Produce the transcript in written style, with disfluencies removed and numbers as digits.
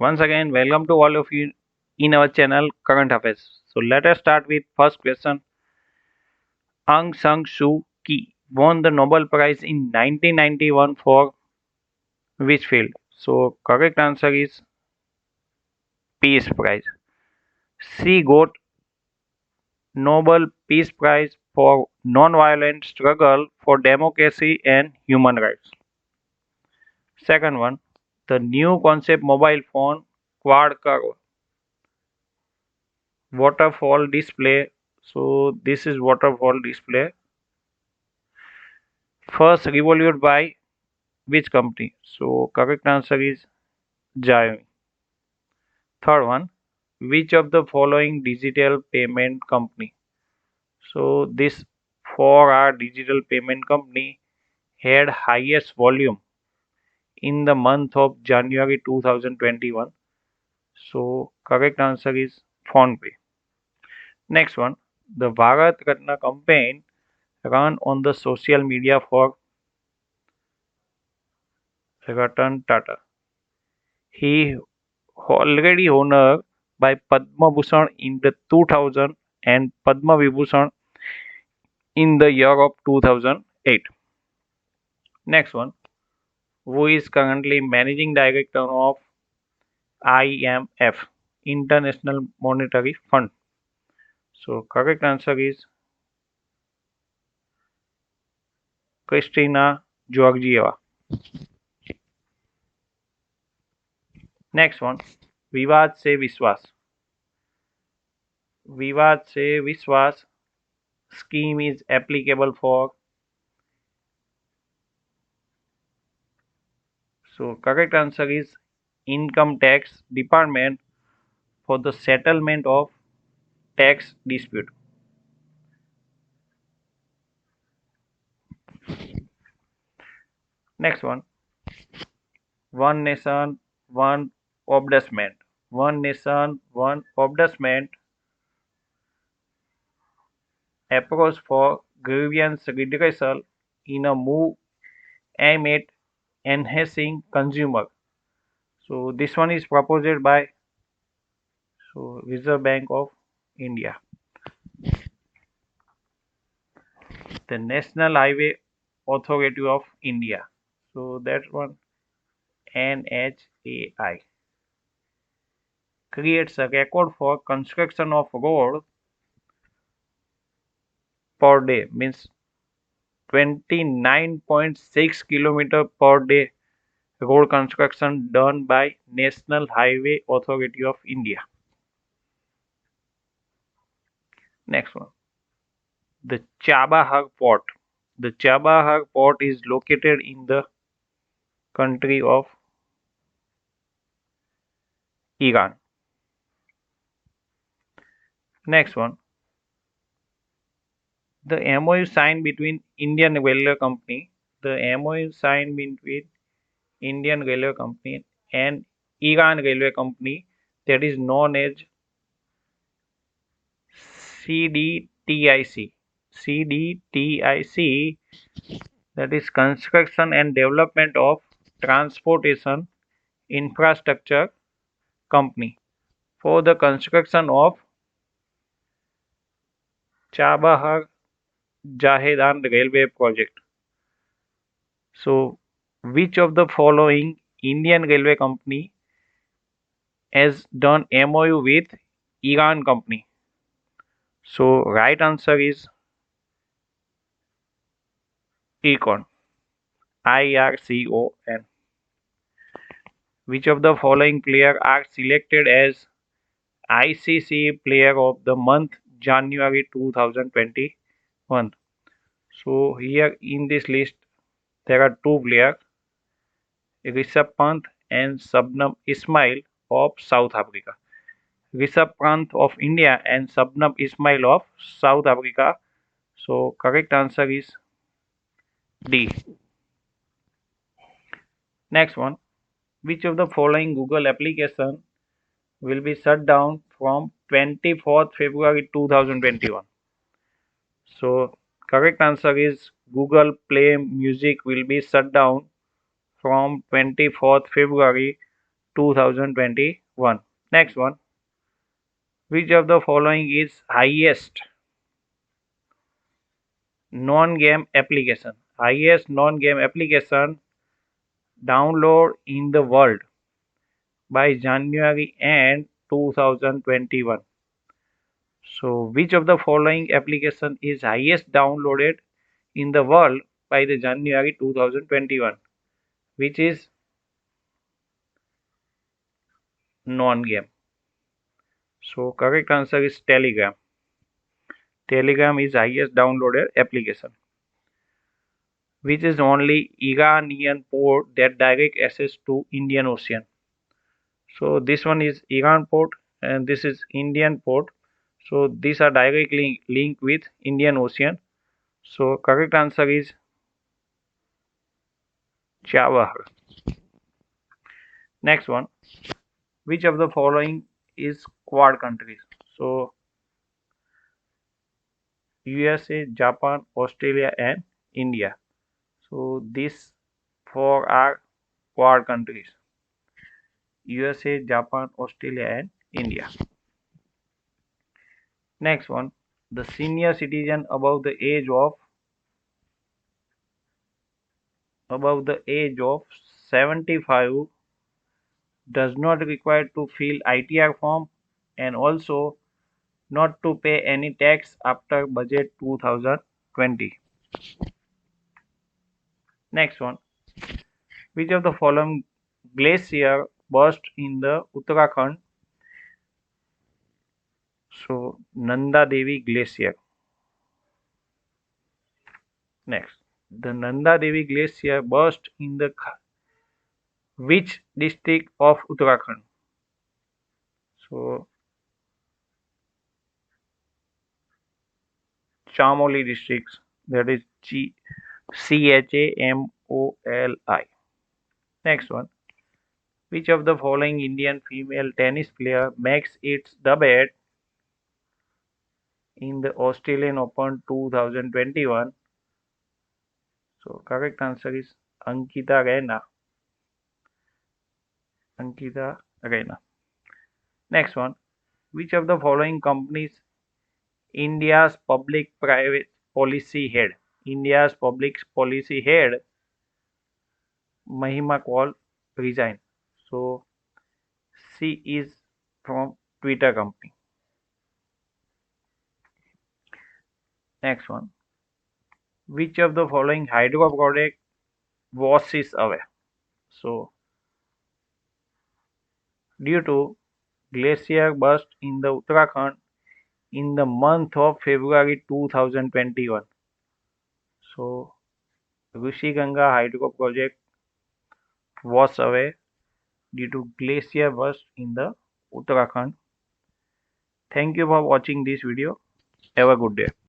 Once again, welcome to all of you in our channel Current Affairs. So let us start with first question. Aung San Suu Kyi won the Nobel Prize in 1991 for which field? So correct answer is Peace Prize. She got Nobel Peace Prize for non-violent struggle for democracy and human rights. Second one, the new concept mobile phone quad core waterfall display. So this is waterfall display. First revolution by which company? So correct answer is Xiaomi. Third one, which of the following digital payment company? So this four are digital payment company had highest volume in the month of January 2021. So correct answer is PhonePe. Next one, the Bharat Ratna campaign run on the social media for Ratan Tata. He already honored by Padma Bhushan in the 2000 and Padma Vibhushan in the year of 2008. Next one, who is currently managing director of IMF, International Monetary Fund? So correct answer is Kristalina Georgieva. Next one, विवाद से विश्वास. विवाद से विश्वास scheme is applicable for. So correct answer is Income Tax Department for the settlement of tax dispute. Next one, one nation, one ombudsman. One nation, one ombudsman approach for grievance redressal in a move aimed at enhancing consumer. So this one is proposed by Reserve Bank of India. The National Highway Authority of India. So that one NHAI creates a record for construction of road per day, means 29.6 kilometer per day road construction done by National Highway Authority of India. Next one, the Chabahar Port. The Chabahar Port is located in the country of Iran. Next one, the MOU signed between Indian Railway Company. The MOU signed between Indian Railway Company and Iran Railway Company, that is known as CDTIC. CDTIC, that is Construction and Development of Transportation Infrastructure Company, for the construction of Chabahar Jahedan Railway Project. So, which of the following Indian Railway Company has done MOU with Iran Company? So, right answer is Econ. IRCON. Which of the following players are selected as ICC Player of the Month January 2021? So here in this list there are two players, Rishabh Pant and Shabnam Ismail of South Africa. Rishabh Pant of India and Shabnam Ismail of South Africa. So correct answer is D. Next one, which of the following Google application will be shut down from 24th February 2021? So correct answer is Google Play Music will be shut down from 24th February 2021. Next one. Which of the following is highest non-game application? Highest non-game application download in the world by January end 2021. So, which of the following application is highest downloaded in the world by the January 2021? Which is non-game. So, correct answer is Telegram. Telegram is highest downloaded application. Which is only Iranian port that direct access to Indian Ocean. So this one is Iran port and this is Indian port. So these are directly linked with Indian Ocean. So correct answer is Chabahar. Next one. Which of the following is Quad countries? So USA, Japan, Australia and India. So these four are Quad countries. USA, Japan, Australia and India. Next one. The senior citizen above the age of 75 does not require to fill ITR form and also not to pay any tax after budget 2020. Next one. Which of the following glacier burst in the Uttarakhand? So Nanda Devi Glacier. Next. The Nanda Devi Glacier burst in the which district of Uttarakhand? So Chamoli districts, that is Chamoli. Next one. Which of the following Indian female tennis player makes its debut in the Australian Open 2021? So correct answer is Ankita Raina. Ankita Raina. Next one. Which of the following companies India's public private policy head? India's public policy head Mahima Kaul resigned. So she is from Twitter company. Next one. Which of the following hydro project washes away? So due to glacier burst in the Uttarakhand in the month of February 2021. So Rishi Ganga hydro project was away due to glacier burst in the Uttarakhand. Thank you for watching this video. Have a good day.